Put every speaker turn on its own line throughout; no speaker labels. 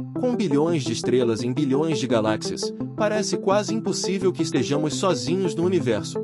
Com bilhões de estrelas em bilhões de galáxias, parece quase impossível que estejamos sozinhos no universo.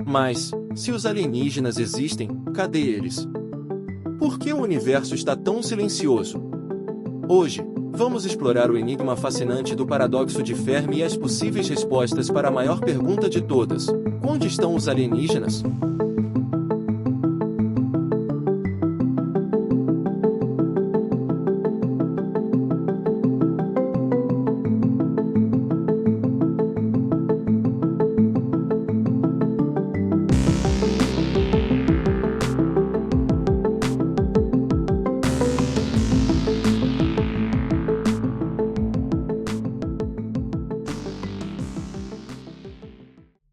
Mas, se os alienígenas existem, cadê eles? Por que o universo está tão silencioso? Hoje, vamos explorar o enigma fascinante do paradoxo de Fermi e as possíveis respostas para a maior pergunta de todas: onde estão os alienígenas?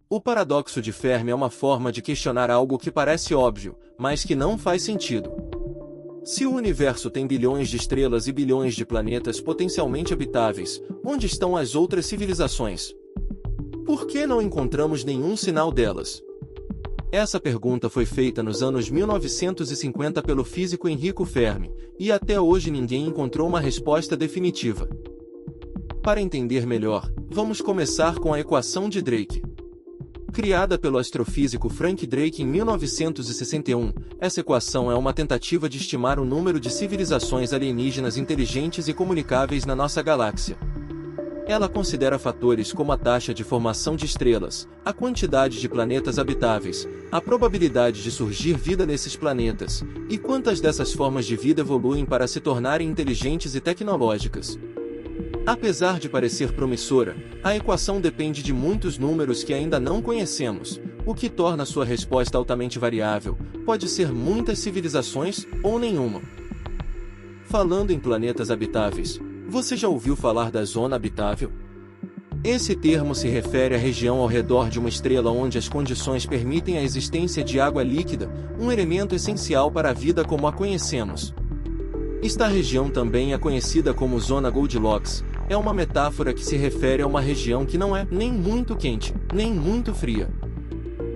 O paradoxo de Fermi é uma forma de questionar algo que parece óbvio, mas que não faz sentido. Se o universo tem bilhões de estrelas e bilhões de planetas potencialmente habitáveis, onde estão as outras civilizações? Por que não encontramos nenhum sinal delas? Essa pergunta foi feita nos anos 1950 pelo físico Enrico Fermi, e até hoje ninguém encontrou uma resposta definitiva. Para entender melhor, vamos começar com a equação de Drake. Criada pelo astrofísico Frank Drake em 1961, essa equação é uma tentativa de estimar o número de civilizações alienígenas inteligentes e comunicáveis na nossa galáxia. Ela considera fatores como a taxa de formação de estrelas, a quantidade de planetas habitáveis, a probabilidade de surgir vida nesses planetas, e quantas dessas formas de vida evoluem para se tornarem inteligentes e tecnológicas. Apesar de parecer promissora, a equação depende de muitos números que ainda não conhecemos, o que torna sua resposta altamente variável. Pode ser muitas civilizações ou nenhuma. Falando em planetas habitáveis, você já ouviu falar da zona habitável? Esse termo se refere à região ao redor de uma estrela onde as condições permitem a existência de água líquida, um elemento essencial para a vida como a conhecemos. Esta região também é conhecida como Zona Goldilocks. É uma metáfora que se refere a uma região que não é nem muito quente, nem muito fria.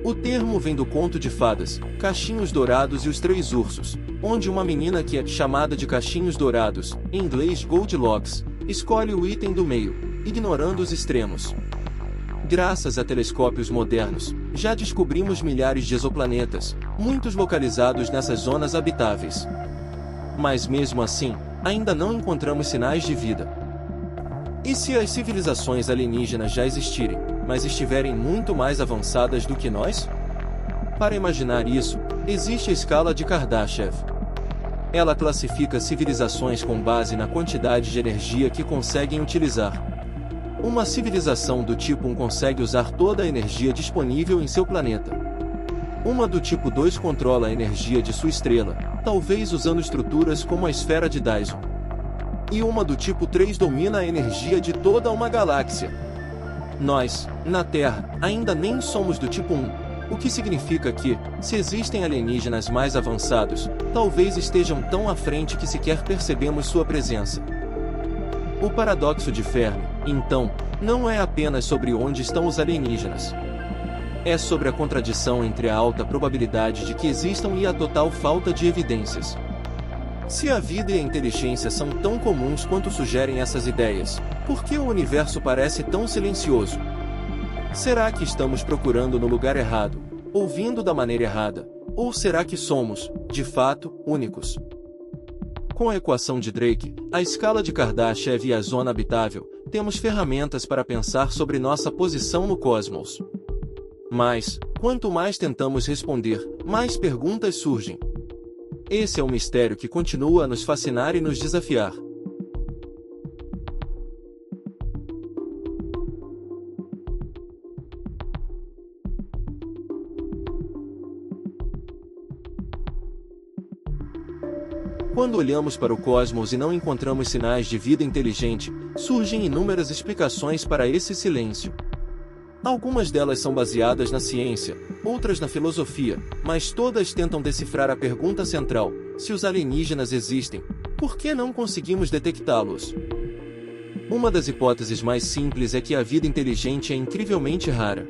O termo vem do conto de fadas, Cachinhos Dourados e os Três Ursos, onde uma menina que é chamada de Cachinhos Dourados, em inglês Goldilocks, escolhe o item do meio, ignorando os extremos. Graças a telescópios modernos, já descobrimos milhares de exoplanetas, muitos localizados nessas zonas habitáveis. Mas mesmo assim, ainda não encontramos sinais de vida. E se as civilizações alienígenas já existirem, mas estiverem muito mais avançadas do que nós? Para imaginar isso, existe a escala de Kardashev. Ela classifica civilizações com base na quantidade de energia que conseguem utilizar. Uma civilização do tipo 1 consegue usar toda a energia disponível em seu planeta. Uma do tipo 2 controla a energia de sua estrela, talvez usando estruturas como a esfera de Dyson. E uma do tipo 3 domina a energia de toda uma galáxia. Nós, na Terra, ainda nem somos do tipo 1, o que significa que, se existem alienígenas mais avançados, talvez estejam tão à frente que sequer percebemos sua presença. O paradoxo de Fermi, então, não é apenas sobre onde estão os alienígenas. É sobre a contradição entre a alta probabilidade de que existam e a total falta de evidências. Se a vida e a inteligência são tão comuns quanto sugerem essas ideias, por que o universo parece tão silencioso? Será que estamos procurando no lugar errado, ouvindo da maneira errada, ou será que somos, de fato, únicos? Com a equação de Drake, a escala de Kardashev e a zona habitável, temos ferramentas para pensar sobre nossa posição no cosmos. Mas, quanto mais tentamos responder, mais perguntas surgem. Esse é um mistério que continua a nos fascinar e nos desafiar. Quando olhamos para o cosmos e não encontramos sinais de vida inteligente, surgem inúmeras explicações para esse silêncio. Algumas delas são baseadas na ciência, outras na filosofia, mas todas tentam decifrar a pergunta central: se os alienígenas existem, por que não conseguimos detectá-los? Uma das hipóteses mais simples é que a vida inteligente é incrivelmente rara.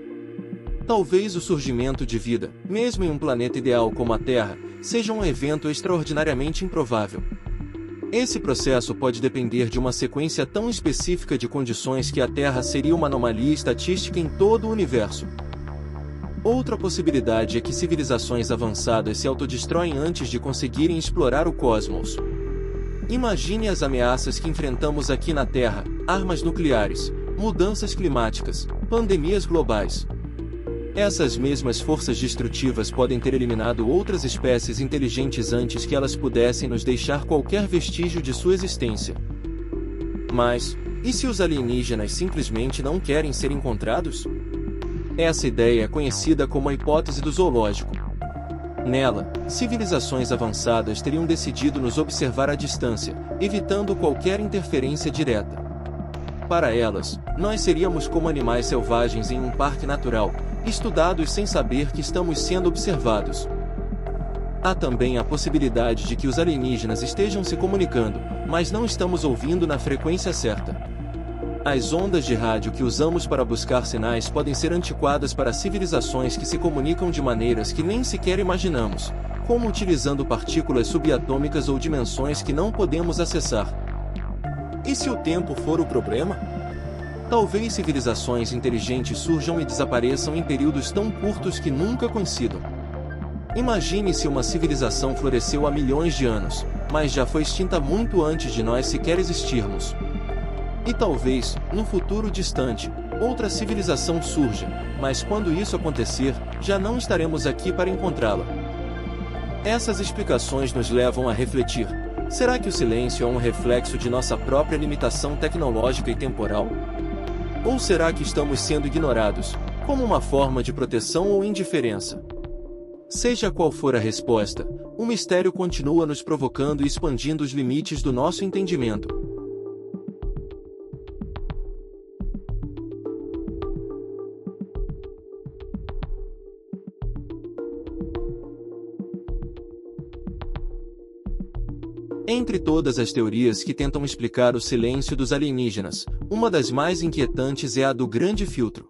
Talvez o surgimento de vida, mesmo em um planeta ideal como a Terra, seja um evento extraordinariamente improvável. Esse processo pode depender de uma sequência tão específica de condições que a Terra seria uma anomalia estatística em todo o universo. Outra possibilidade é que civilizações avançadas se autodestroem antes de conseguirem explorar o cosmos. Imagine as ameaças que enfrentamos aqui na Terra: armas nucleares, mudanças climáticas, pandemias globais. Essas mesmas forças destrutivas podem ter eliminado outras espécies inteligentes antes que elas pudessem nos deixar qualquer vestígio de sua existência. Mas, e se os alienígenas simplesmente não querem ser encontrados? Essa ideia é conhecida como a hipótese do zoológico. Nela, civilizações avançadas teriam decidido nos observar à distância, evitando qualquer interferência direta. Para elas, nós seríamos como animais selvagens em um parque natural, estudados sem saber que estamos sendo observados. Há também a possibilidade de que os alienígenas estejam se comunicando, mas não estamos ouvindo na frequência certa. As ondas de rádio que usamos para buscar sinais podem ser antiquadas para civilizações que se comunicam de maneiras que nem sequer imaginamos, como utilizando partículas subatômicas ou dimensões que não podemos acessar. E se o tempo for o problema? Talvez civilizações inteligentes surjam e desapareçam em períodos tão curtos que nunca coincidam. Imagine se uma civilização floresceu há milhões de anos, mas já foi extinta muito antes de nós sequer existirmos. E talvez, no futuro distante, outra civilização surja, mas quando isso acontecer, já não estaremos aqui para encontrá-la. Essas explicações nos levam a refletir: será que o silêncio é um reflexo de nossa própria limitação tecnológica e temporal? Ou será que estamos sendo ignorados, como uma forma de proteção ou indiferença? Seja qual for a resposta, o mistério continua nos provocando e expandindo os limites do nosso entendimento. Entre todas as teorias que tentam explicar o silêncio dos alienígenas, uma das mais inquietantes é a do grande filtro.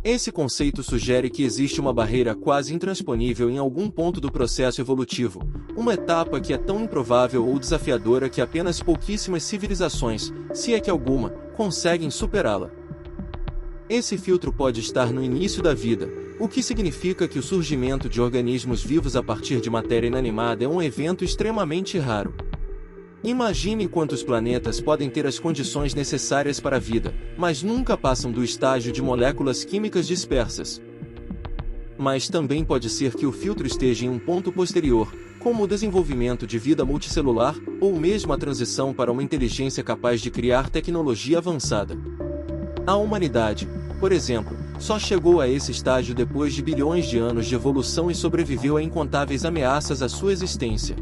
Esse conceito sugere que existe uma barreira quase intransponível em algum ponto do processo evolutivo, uma etapa que é tão improvável ou desafiadora que apenas pouquíssimas civilizações, se é que alguma, conseguem superá-la. Esse filtro pode estar no início da vida, o que significa que o surgimento de organismos vivos a partir de matéria inanimada é um evento extremamente raro. Imagine quantos planetas podem ter as condições necessárias para a vida, mas nunca passam do estágio de moléculas químicas dispersas. Mas também pode ser que o filtro esteja em um ponto posterior, como o desenvolvimento de vida multicelular, ou mesmo a transição para uma inteligência capaz de criar tecnologia avançada. A humanidade, por exemplo, só chegou a esse estágio depois de bilhões de anos de evolução e sobreviveu a incontáveis ameaças à sua existência.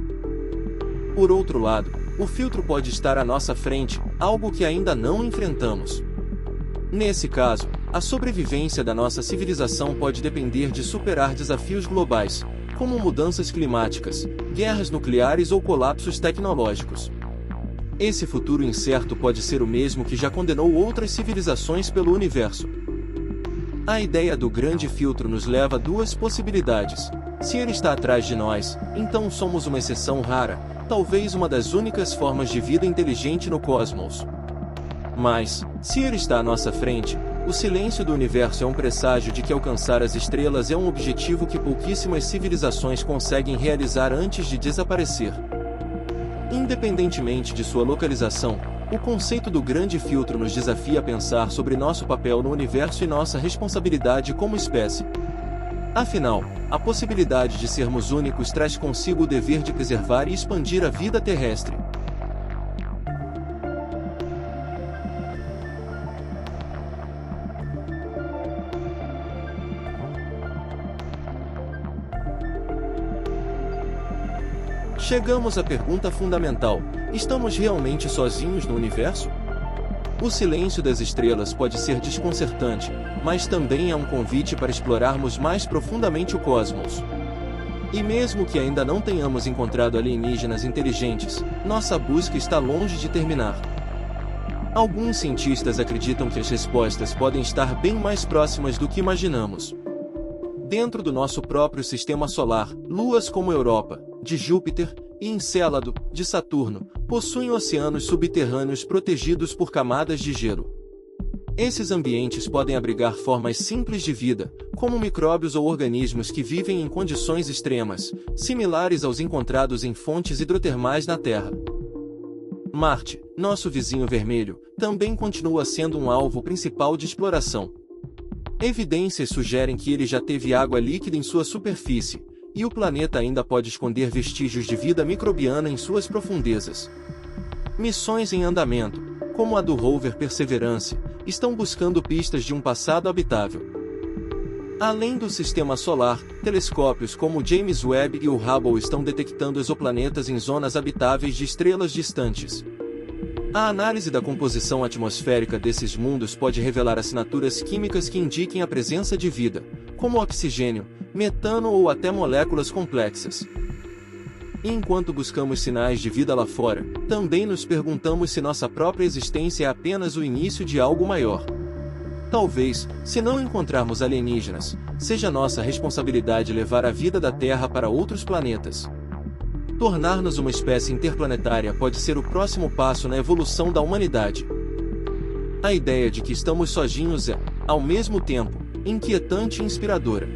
Por outro lado, o filtro pode estar à nossa frente, algo que ainda não enfrentamos. Nesse caso, a sobrevivência da nossa civilização pode depender de superar desafios globais, como mudanças climáticas, guerras nucleares ou colapsos tecnológicos. Esse futuro incerto pode ser o mesmo que já condenou outras civilizações pelo universo. A ideia do grande filtro nos leva a duas possibilidades. Se ele está atrás de nós, então somos uma exceção rara, talvez uma das únicas formas de vida inteligente no cosmos. Mas, se ele está à nossa frente, o silêncio do universo é um presságio de que alcançar as estrelas é um objetivo que pouquíssimas civilizações conseguem realizar antes de desaparecer. Independentemente de sua localização, o conceito do grande filtro nos desafia a pensar sobre nosso papel no universo e nossa responsabilidade como espécie. Afinal, a possibilidade de sermos únicos traz consigo o dever de preservar e expandir a vida terrestre. Chegamos à pergunta fundamental: estamos realmente sozinhos no universo? O silêncio das estrelas pode ser desconcertante, mas também é um convite para explorarmos mais profundamente o cosmos. E mesmo que ainda não tenhamos encontrado alienígenas inteligentes, nossa busca está longe de terminar. Alguns cientistas acreditam que as respostas podem estar bem mais próximas do que imaginamos. Dentro do nosso próprio sistema solar, luas como Europa, de Júpiter, e Encélado, de Saturno, possuem oceanos subterrâneos protegidos por camadas de gelo. Esses ambientes podem abrigar formas simples de vida, como micróbios ou organismos que vivem em condições extremas, similares aos encontrados em fontes hidrotermais na Terra. Marte, nosso vizinho vermelho, também continua sendo um alvo principal de exploração. Evidências sugerem que ele já teve água líquida em sua superfície, e o planeta ainda pode esconder vestígios de vida microbiana em suas profundezas. Missões em andamento, como a do rover Perseverance, estão buscando pistas de um passado habitável. Além do Sistema Solar, telescópios como o James Webb e o Hubble estão detectando exoplanetas em zonas habitáveis de estrelas distantes. A análise da composição atmosférica desses mundos pode revelar assinaturas químicas que indiquem a presença de vida, como oxigênio, metano ou até moléculas complexas. E enquanto buscamos sinais de vida lá fora, também nos perguntamos se nossa própria existência é apenas o início de algo maior. Talvez, se não encontrarmos alienígenas, seja nossa responsabilidade levar a vida da Terra para outros planetas. Tornar-nos uma espécie interplanetária pode ser o próximo passo na evolução da humanidade. A ideia de que estamos sozinhos é, ao mesmo tempo, inquietante e inspiradora.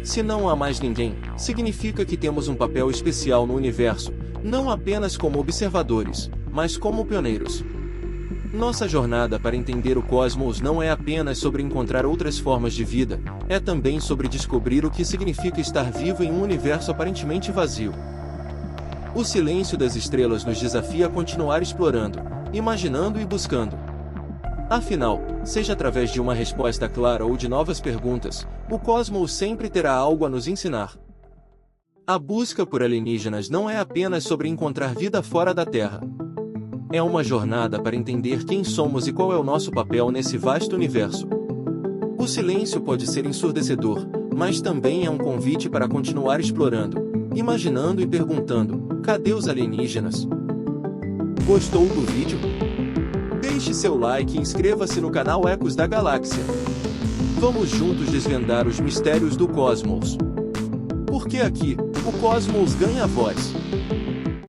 Se não há mais ninguém, significa que temos um papel especial no universo, não apenas como observadores, mas como pioneiros. Nossa jornada para entender o cosmos não é apenas sobre encontrar outras formas de vida, é também sobre descobrir o que significa estar vivo em um universo aparentemente vazio. O silêncio das estrelas nos desafia a continuar explorando, imaginando e buscando. Afinal, seja através de uma resposta clara ou de novas perguntas, o cosmos sempre terá algo a nos ensinar. A busca por alienígenas não é apenas sobre encontrar vida fora da Terra. É uma jornada para entender quem somos e qual é o nosso papel nesse vasto universo. O silêncio pode ser ensurdecedor, mas também é um convite para continuar explorando, imaginando e perguntando: cadê os alienígenas? Gostou do vídeo? Deixe seu like e inscreva-se no canal Ecos da Galáxia. Vamos juntos desvendar os mistérios do cosmos. Porque aqui, o cosmos ganha voz.